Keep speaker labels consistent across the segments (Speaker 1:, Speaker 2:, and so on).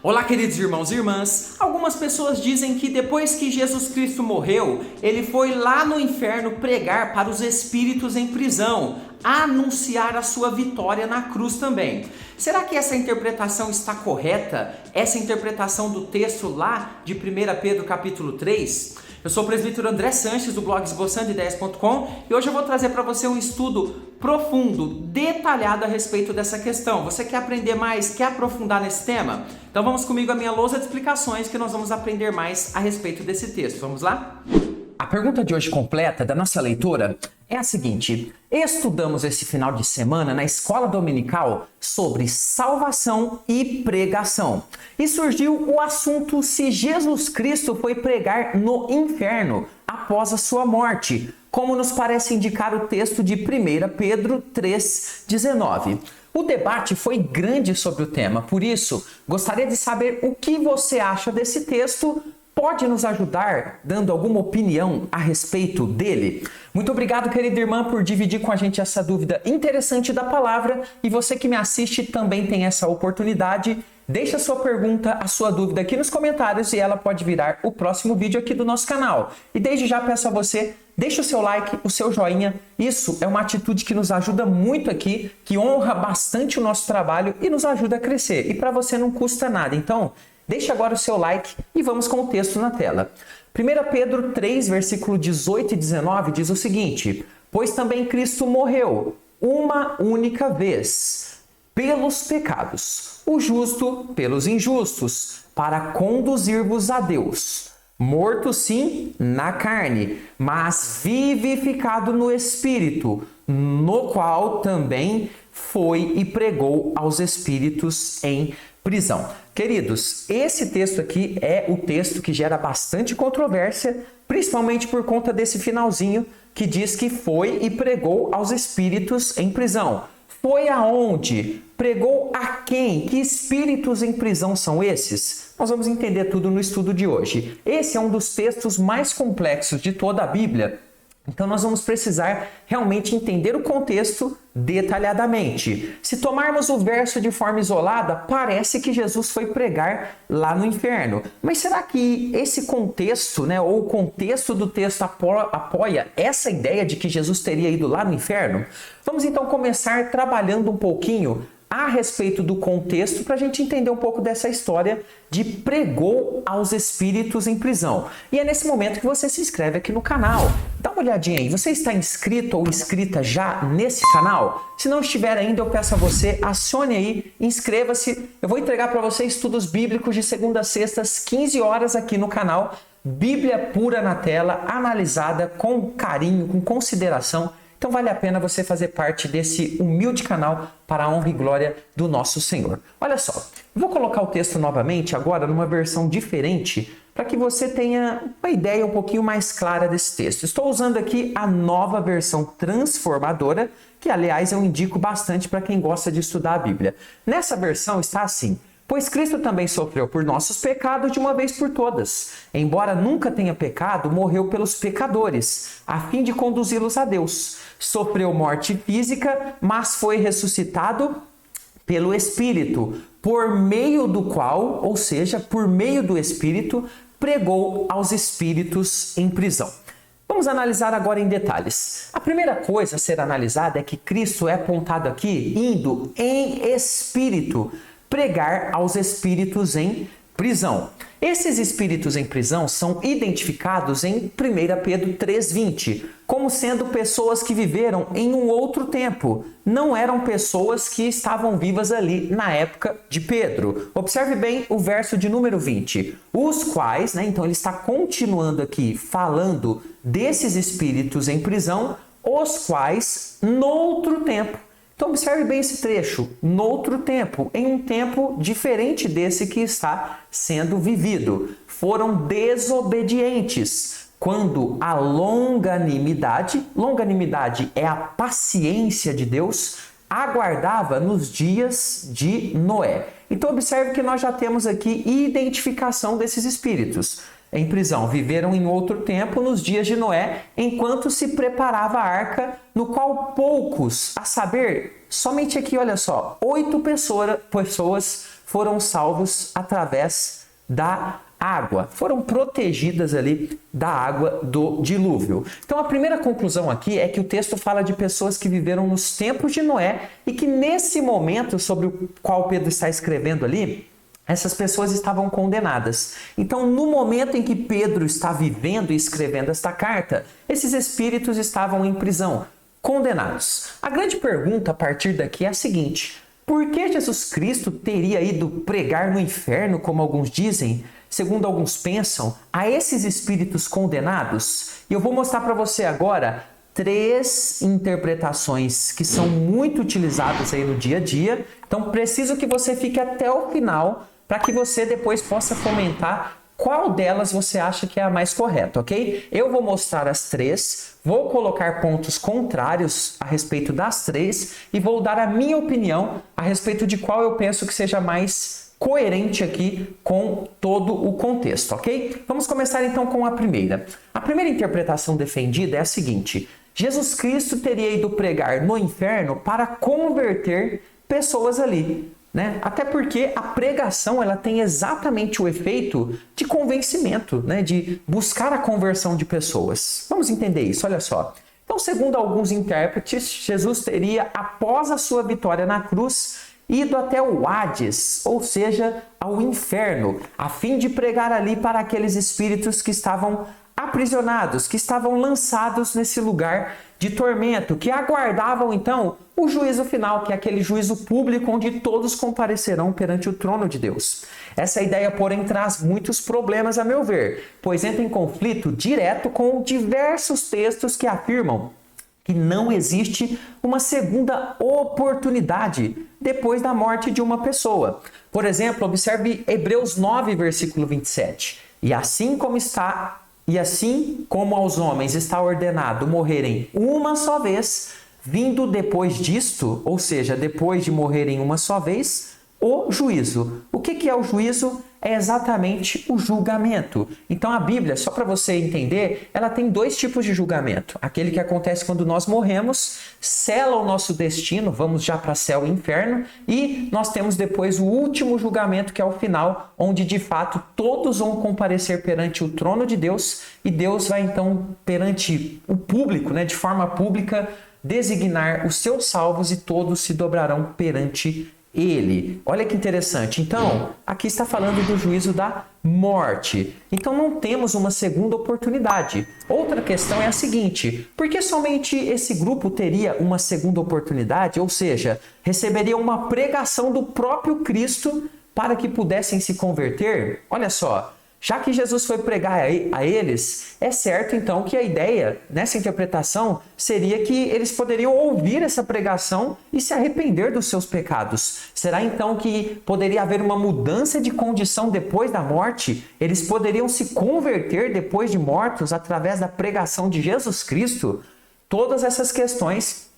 Speaker 1: Olá, queridos irmãos e irmãs. Algumas pessoas dizem que depois que Jesus Cristo morreu, ele foi lá no inferno pregar para os espíritos em prisão, anunciar a sua vitória na cruz também. Será que essa interpretação está correta? Essa interpretação do texto lá de 1 Pedro capítulo 3? Eu sou o presbítero André Sanches, do blog esboçandoideias.com, e hoje eu vou trazer para você um estudo profundo, detalhado a respeito dessa questão. Você quer aprender mais, quer aprofundar nesse tema? Então vamos comigo à minha lousa de explicações que nós vamos aprender mais a respeito desse texto. Vamos lá? A pergunta de hoje completa da nossa leitura é a seguinte: estudamos esse final de semana na escola dominical sobre salvação e pregação. E surgiu o assunto se Jesus Cristo foi pregar no inferno após a sua morte, como nos parece indicar o texto de 1 Pedro 3,19. O debate foi grande sobre o tema, por isso gostaria de saber o que você acha desse texto. Pode nos ajudar dando alguma opinião a respeito dele? Muito obrigado, querida irmã, por dividir com a gente essa dúvida interessante da palavra. E você que me assiste também tem essa oportunidade. Deixa a sua pergunta, a sua dúvida aqui nos comentários e ela pode virar o próximo vídeo aqui do nosso canal. E desde já peço a você, deixa o seu like, o seu joinha. Isso é uma atitude que nos ajuda muito aqui, que honra bastante o nosso trabalho e nos ajuda a crescer. E para você não custa nada. Então, deixe agora o seu like e vamos com o texto na tela. 1 Pedro 3, versículo 18 e 19 diz o seguinte: pois também Cristo morreu uma única vez pelos pecados, o justo pelos injustos, para conduzir-vos a Deus. Morto sim na carne, mas vivificado no Espírito, no qual também foi e pregou aos espíritos em prisão. Queridos, esse texto aqui é o texto que gera bastante controvérsia, principalmente por conta desse finalzinho que diz que foi e pregou aos espíritos em prisão. Foi aonde? Pregou a quem? Que espíritos em prisão são esses? Nós vamos entender tudo no estudo de hoje. Esse é um dos textos mais complexos de toda a Bíblia. Então nós vamos precisar realmente entender o contexto detalhadamente. Se tomarmos o verso de forma isolada, parece que Jesus foi pregar lá no inferno. Mas será que esse contexto, ou o contexto do texto apoia essa ideia de que Jesus teria ido lá no inferno? Vamos então começar trabalhando um pouquinho a respeito do contexto para a gente entender um pouco dessa história de pregou aos espíritos em prisão. E é nesse momento que você se inscreve aqui no canal. Dá uma olhadinha aí. Você está inscrito ou inscrita já nesse canal? Se não estiver ainda, eu peço a você, acione aí, inscreva-se. Eu vou entregar para você estudos bíblicos de segunda a sexta, às 15 horas aqui no canal. Bíblia pura na tela, analisada com carinho, com consideração. Então vale a pena você fazer parte desse humilde canal para a honra e glória do nosso Senhor. Olha só, eu vou colocar o texto novamente agora numa versão diferente para que você tenha uma ideia um pouquinho mais clara desse texto. Estou usando aqui a nova versão transformadora, que aliás eu indico bastante para quem gosta de estudar a Bíblia. Nessa versão está assim: pois Cristo também sofreu por nossos pecados de uma vez por todas. Embora nunca tenha pecado, morreu pelos pecadores, a fim de conduzi-los a Deus. Sofreu morte física, mas foi ressuscitado pelo Espírito, por meio do qual, ou seja, por meio do Espírito, pregou aos espíritos em prisão. Vamos analisar agora em detalhes. A primeira coisa a ser analisada é que Cristo é apontado aqui indo em espírito pregar aos espíritos em prisão. Esses espíritos em prisão são identificados em 1 Pedro 3,20 como sendo pessoas que viveram em um outro tempo. Não eram pessoas que estavam vivas ali na época de Pedro. Observe bem o verso de número 20. Os quais, então ele está continuando aqui falando desses espíritos em prisão, os quais noutro tempo. Então observe bem esse trecho, noutro tempo, em um tempo diferente desse que está sendo vivido. Foram desobedientes, quando a longanimidade é a paciência de Deus, aguardava nos dias de Noé. Então observe que nós já temos aqui identificação desses espíritos. Em prisão, viveram em outro tempo, nos dias de Noé, enquanto se preparava a arca, no qual poucos, a saber, somente aqui, olha só, 8 pessoas foram salvos através da água, foram protegidas ali da água do dilúvio. Então a primeira conclusão aqui é que o texto fala de pessoas que viveram nos tempos de Noé e que nesse momento sobre o qual Pedro está escrevendo ali, essas pessoas estavam condenadas. Então, no momento em que Pedro está vivendo e escrevendo esta carta, esses espíritos estavam em prisão, condenados. A grande pergunta a partir daqui é a seguinte: por que Jesus Cristo teria ido pregar no inferno, como alguns dizem, segundo alguns pensam, a esses espíritos condenados? E eu vou mostrar para você agora 3 interpretações que são muito utilizadas aí no dia a dia. Então, preciso que você fique até o final para que você depois possa comentar qual delas você acha que é a mais correta, ok? Eu vou mostrar as 3, vou colocar pontos contrários a respeito das 3 e vou dar a minha opinião a respeito de qual eu penso que seja mais coerente aqui com todo o contexto, ok? Vamos começar então com a primeira. A primeira interpretação defendida é a seguinte: Jesus Cristo teria ido pregar no inferno para converter pessoas ali, né? Até porque a pregação ela tem exatamente o efeito de convencimento, né? De buscar a conversão de pessoas. Vamos entender isso, olha só. Então, segundo alguns intérpretes, Jesus teria, após a sua vitória na cruz, ido até o Hades, ou seja, ao inferno, a fim de pregar ali para aqueles espíritos que estavam aprisionados, que estavam lançados nesse lugar de tormento, que aguardavam então o juízo final, que é aquele juízo público onde todos comparecerão perante o trono de Deus. Essa ideia, porém, traz muitos problemas a meu ver, pois entra em conflito direto com diversos textos que afirmam que não existe uma segunda oportunidade depois da morte de uma pessoa. Por exemplo, observe Hebreus 9, versículo 27. E assim como aos homens está ordenado morrerem uma só vez, vindo depois disto, ou seja, depois de morrerem uma só vez, o juízo. O que é o juízo? É exatamente o julgamento. Então a Bíblia, só para você entender, ela tem 2 tipos de julgamento. Aquele que acontece quando nós morremos, sela o nosso destino, vamos já para céu e inferno, e nós temos depois o último julgamento, que é o final, onde de fato todos vão comparecer perante o trono de Deus, e Deus vai então perante o público, né, de forma pública, designar os seus salvos e todos se dobrarão perante ele. Olha que interessante. Então, aqui está falando do juízo da morte. Então, não temos uma segunda oportunidade. Outra questão é a seguinte: por que somente esse grupo teria uma segunda oportunidade? Ou seja, receberia uma pregação do próprio Cristo para que pudessem se converter? Olha só. Já que Jesus foi pregar a eles, é certo então que a ideia nessa interpretação seria que eles poderiam ouvir essa pregação e se arrepender dos seus pecados. Será então que poderia haver uma mudança de condição depois da morte? Eles poderiam se converter depois de mortos através da pregação de Jesus Cristo? Todas essas questões,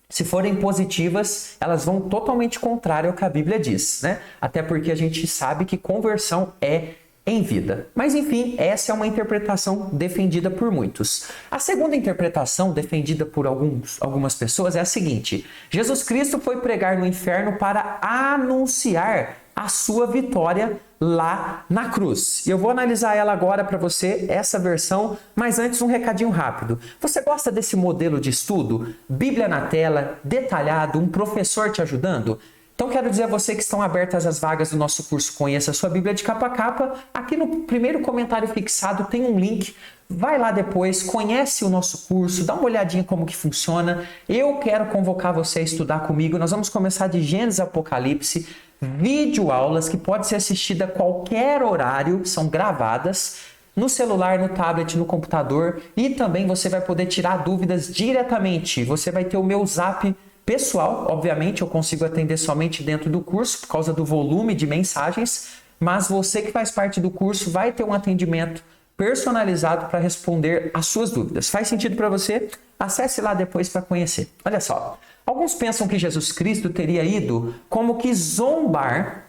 Speaker 1: se forem positivas, elas vão totalmente contrário ao que a Bíblia diz, né? Até porque a gente sabe que conversão é em vida. Mas enfim, essa é uma interpretação defendida por muitos. A segunda interpretação defendida por algumas pessoas é a seguinte: Jesus Cristo foi pregar no inferno para anunciar a sua vitória lá na cruz. E eu vou analisar ela agora para você, essa versão, mas antes um recadinho rápido. Você gosta desse modelo de estudo? Bíblia na tela, detalhado, um professor te ajudando? Então quero dizer a você que estão abertas as vagas do nosso curso Conheça a Sua Bíblia de Capa a Capa. Aqui no primeiro comentário fixado tem um link. Vai lá depois, conhece o nosso curso, dá uma olhadinha como que funciona. Eu quero convocar você a estudar comigo. Nós vamos começar de Gênesis a Apocalipse, videoaulas que pode ser assistida a qualquer horário, são gravadas no celular, no tablet, no computador, e também você vai poder tirar dúvidas diretamente. Você vai ter o meu Zap pessoal, obviamente eu consigo atender somente dentro do curso por causa do volume de mensagens, mas você que faz parte do curso vai ter um atendimento personalizado para responder as suas dúvidas. Faz sentido para você? Acesse lá depois para conhecer. Olha só, alguns pensam que Jesus Cristo teria ido como que zombar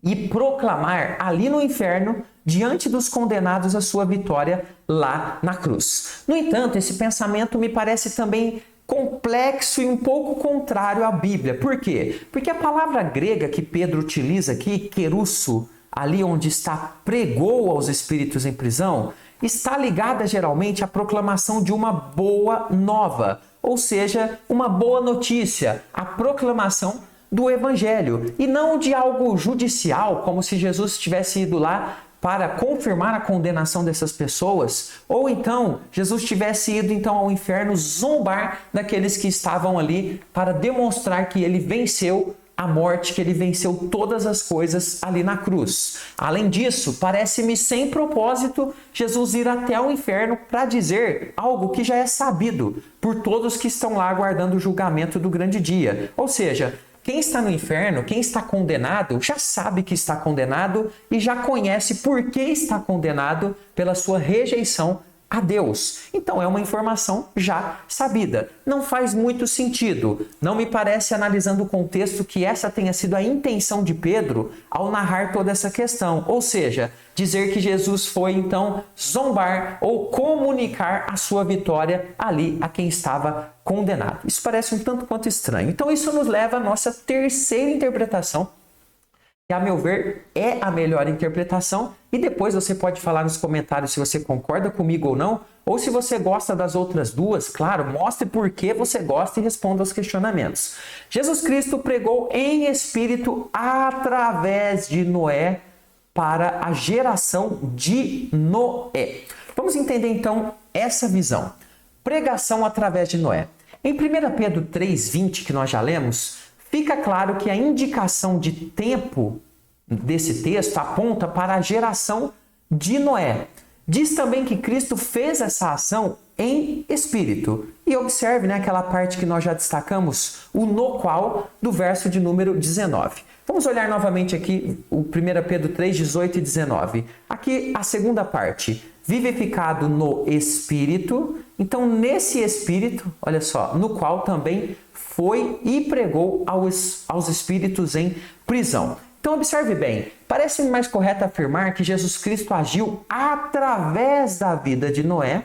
Speaker 1: e proclamar ali no inferno, diante dos condenados, a sua vitória lá na cruz. No entanto, esse pensamento me parece também complexo e um pouco contrário à Bíblia. Por quê? Porque a palavra grega que Pedro utiliza aqui, kerusso, ali onde está pregou aos espíritos em prisão, está ligada geralmente à proclamação de uma boa nova, ou seja, uma boa notícia, a proclamação do Evangelho, e não de algo judicial, como se Jesus tivesse ido lá para confirmar a condenação dessas pessoas, ou então Jesus tivesse ido então ao inferno zombar daqueles que estavam ali para demonstrar que ele venceu a morte, que ele venceu todas as coisas ali na cruz. Além disso, parece-me sem propósito Jesus ir até o inferno para dizer algo que já é sabido por todos que estão lá aguardando o julgamento do grande dia. Ou seja, quem está no inferno, quem está condenado, já sabe que está condenado e já conhece por que está condenado pela sua rejeição a Deus. Então é uma informação já sabida. Não faz muito sentido. Não me parece, analisando o contexto, que essa tenha sido a intenção de Pedro ao narrar toda essa questão. Ou seja, dizer que Jesus foi então zombar ou comunicar a sua vitória ali a quem estava condenado. Isso parece um tanto quanto estranho. Então isso nos leva à nossa terceira interpretação, que, a meu ver, é a melhor interpretação, e depois você pode falar nos comentários se você concorda comigo ou não, ou se você gosta das outras duas. Claro, mostre por que você gosta e responda aos questionamentos. Jesus Cristo pregou em espírito através de Noé para a geração de Noé. Vamos entender então essa visão. Pregação através de Noé. Em 1 Pedro 3,20, que nós já lemos, fica claro que a indicação de tempo desse texto aponta para a geração de Noé. Diz também que Cristo fez essa ação em espírito. E observe, né, aquela parte que nós já destacamos, o no qual, do verso de número 19. Vamos olhar novamente aqui o 1 Pedro 3, 18 e 19. Aqui a segunda parte. Vivificado no espírito. Então, nesse espírito, olha só, no qual também foi e pregou aos espíritos em prisão. Então, observe bem, parece mais correto afirmar que Jesus Cristo agiu através da vida de Noé,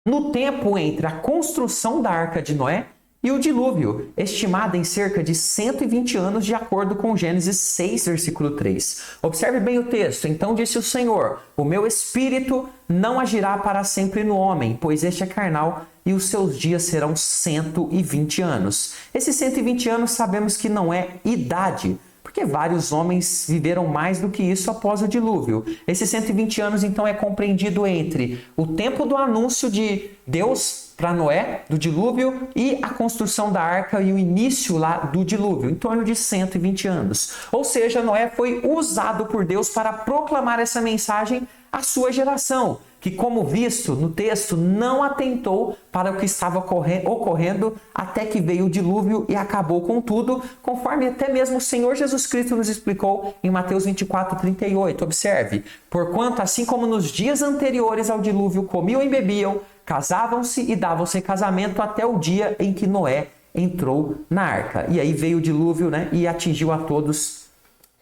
Speaker 1: no tempo entre a construção da arca de Noé e o dilúvio, estimado em cerca de 120 anos, de acordo com Gênesis 6, versículo 3. Observe bem o texto. Então disse o Senhor: o meu espírito não agirá para sempre no homem, pois este é carnal, e os seus dias serão 120 anos. Esses 120 anos sabemos que não é idade, porque vários homens viveram mais do que isso após o dilúvio. Esses 120 anos, então, é compreendido entre o tempo do anúncio de Deus para Noé, do dilúvio, e a construção da arca e o início lá do dilúvio, em torno de 120 anos. Ou seja, Noé foi usado por Deus para proclamar essa mensagem à sua geração, que, como visto no texto, não atentou para o que estava ocorrendo até que veio o dilúvio e acabou com tudo, conforme até mesmo o Senhor Jesus Cristo nos explicou em Mateus 24, 38. Observe: porquanto, assim como nos dias anteriores ao dilúvio comiam e bebiam, casavam-se e davam-se em casamento até o dia em que Noé entrou na arca. E aí veio o dilúvio, né, e atingiu a todos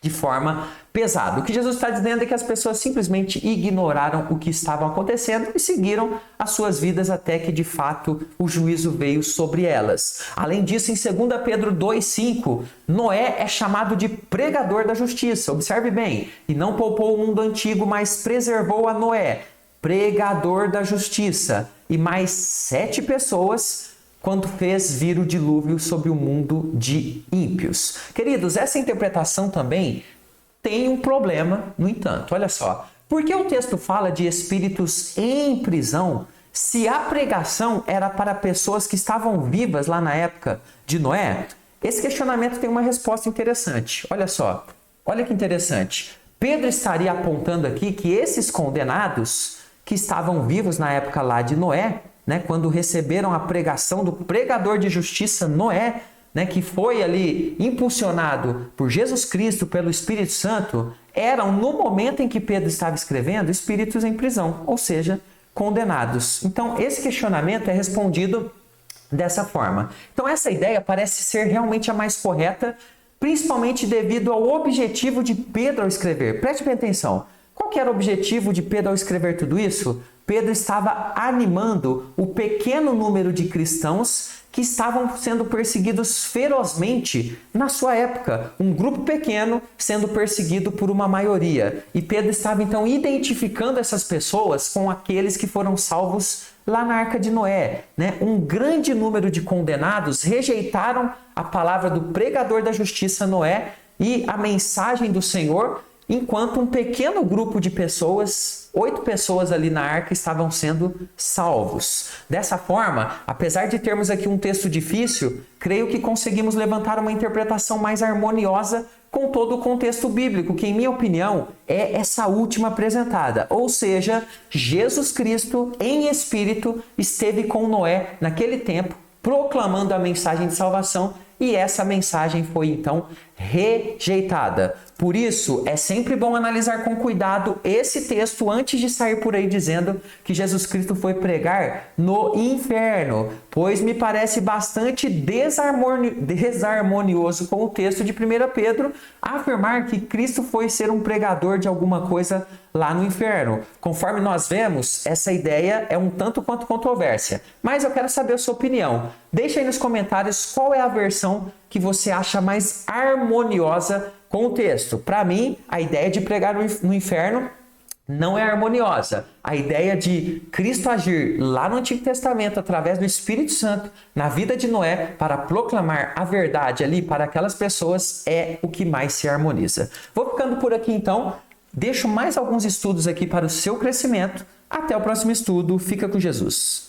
Speaker 1: de forma pesada. O que Jesus está dizendo é que as pessoas simplesmente ignoraram o que estava acontecendo e seguiram as suas vidas até que, de fato, o juízo veio sobre elas. Além disso, em 2 Pedro 2,5, Noé é chamado de pregador da justiça. Observe bem: e não poupou o mundo antigo, mas preservou a Noé, pregador da justiça, e mais 7 pessoas, quando fez vir o dilúvio sobre o mundo de ímpios. Queridos, essa interpretação também tem um problema, no entanto. Olha só, por que o texto fala de espíritos em prisão, se a pregação era para pessoas que estavam vivas lá na época de Noé? Esse questionamento tem uma resposta interessante. Olha só, olha que interessante. Pedro estaria apontando aqui que esses condenados que estavam vivos na época lá de Noé, né, quando receberam a pregação do pregador de justiça Noé, né, que foi ali impulsionado por Jesus Cristo, pelo Espírito Santo, eram, no momento em que Pedro estava escrevendo, espíritos em prisão, ou seja, condenados. Então, esse questionamento é respondido dessa forma. Então, essa ideia parece ser realmente a mais correta, principalmente devido ao objetivo de Pedro ao escrever. Preste bem atenção. Qual que era o objetivo de Pedro ao escrever tudo isso? Pedro estava animando o pequeno número de cristãos que estavam sendo perseguidos ferozmente na sua época. Um grupo pequeno sendo perseguido por uma maioria. E Pedro estava então identificando essas pessoas com aqueles que foram salvos lá na Arca de Noé, né? Um grande número de condenados rejeitaram a palavra do pregador da justiça Noé e a mensagem do Senhor, enquanto um pequeno grupo de pessoas, 8 pessoas ali na arca, estavam sendo salvos. Dessa forma, apesar de termos aqui um texto difícil, creio que conseguimos levantar uma interpretação mais harmoniosa com todo o contexto bíblico, que, em minha opinião, é essa última apresentada. Ou seja, Jesus Cristo, em espírito, esteve com Noé naquele tempo, proclamando a mensagem de salvação, e essa mensagem foi então rejeitada. Por isso, é sempre bom analisar com cuidado esse texto antes de sair por aí dizendo que Jesus Cristo foi pregar no inferno, pois me parece bastante desarmonioso com o texto de 1 Pedro afirmar que Cristo foi ser um pregador de alguma coisa lá no inferno. Conforme nós vemos, essa ideia é um tanto quanto controvérsia, mas eu quero saber a sua opinião. Deixa aí nos comentários qual é a versão que você acha mais harmoniosa com o texto. Para mim, a ideia de pregar no inferno não é harmoniosa. A ideia de Cristo agir lá no Antigo Testamento através do Espírito Santo na vida de Noé para proclamar a verdade ali para aquelas pessoas é o que mais se harmoniza. Vou ficando por aqui então. Deixo mais alguns estudos aqui para o seu crescimento. Até o próximo estudo. Fica com Jesus.